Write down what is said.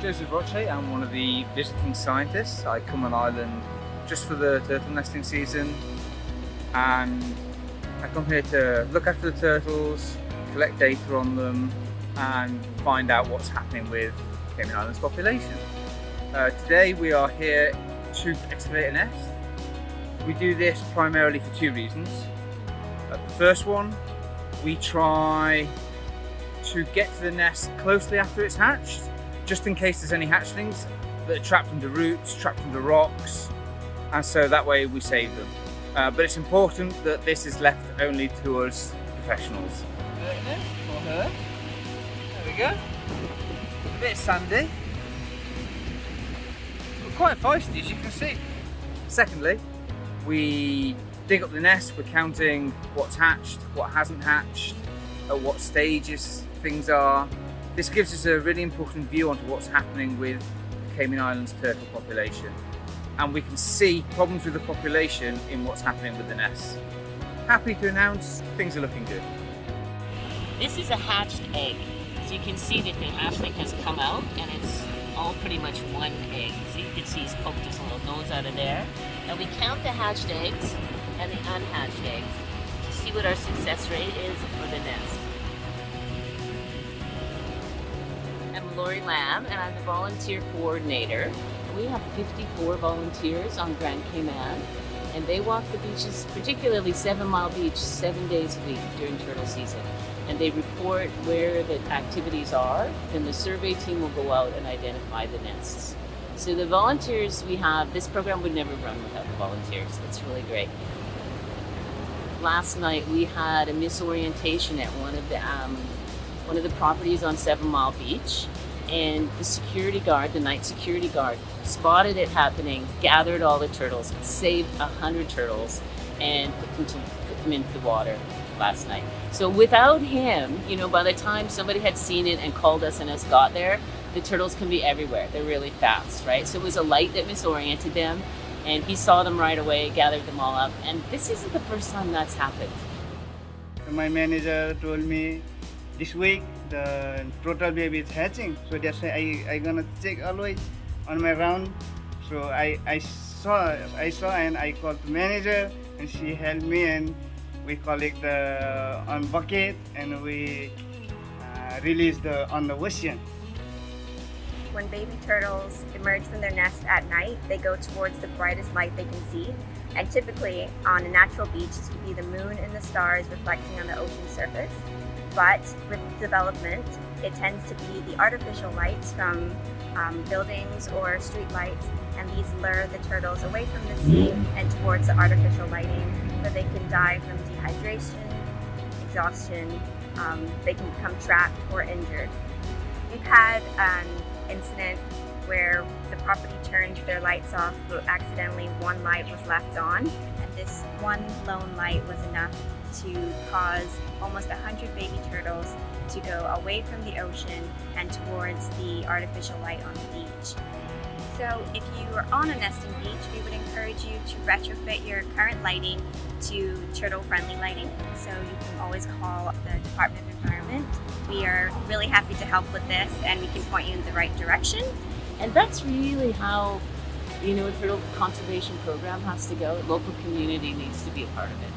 Joseph Roche. I'm one of the visiting scientists. I come on island just for the turtle nesting season, and I come here to look after the turtles, collect data on them, and find out what's happening with Cayman Islands population. Today we are here to excavate a nest. We do this primarily for two reasons. The first one, we try to get to the nest closely after it's hatched, just in case there's any hatchlings that are trapped under roots, trapped under rocks, and so that way we save them. But it's important that this is left only to us professionals. For her. There we go. A bit sandy. But quite feisty, as you can see. Secondly, we dig up the nest, we're counting what's hatched, what hasn't hatched, at what stages things are. This gives us a really important view onto what's happening with the Cayman Islands turtle population. And we can see problems with the population in what's happening with the nests. Happy to announce things are looking good. This is a hatched egg. So you can see that the hatchling has come out and it's all pretty much one egg. So you can see he's poked his little nose out of there. And we count the hatched eggs and the unhatched eggs to see what our success rate is for the nest. I'm Lorri Lamb and I'm the volunteer coordinator. We have 54 volunteers on Grand Cayman, and they walk the beaches, particularly 7 Mile Beach, 7 days a week during turtle season. And they report where the activities are, and the survey team will go out and identify the nests. So the volunteers we have, this program would never run without the volunteers. It's really great. Last night we had a misorientation at one of the properties on 7 Mile Beach, and the security guard, the night security guard, spotted it happening, gathered all the turtles, saved 100 turtles, and put them into the water last night. So without him, by the time somebody had seen it and called us and us got there, the turtles can be everywhere. They're really fast, right? So it was a light that misoriented them, and he saw them right away, gathered them all up, and this isn't the first time that's happened. My manager told me this week the turtle baby is hatching, so that's why I gonna check always on my round. So I saw and I called the manager and she helped me, and we collect the on bucket and we release on the ocean. When baby turtles emerge from their nest at night, they go towards the brightest light they can see. And typically on a natural beach, this would be the moon and the stars reflecting on the ocean surface. But with development, it tends to be the artificial lights from buildings or street lights, and these lure the turtles away from the sea and towards the artificial lighting, where they can die from dehydration, exhaustion, they can become trapped or injured. We've had an incident where the property turned their lights off, but accidentally one light was left on, and this one lone light was enough to cause almost 100 baby turtles to go away from the ocean and towards the artificial light on the beach. So if you are on a nesting beach, we would encourage you to retrofit your current lighting to turtle-friendly lighting. So you can always call the Department of Environment. We are really happy to help with this, and we can point you in the right direction. And that's really how, a turtle conservation program has to go. Local community needs to be a part of it.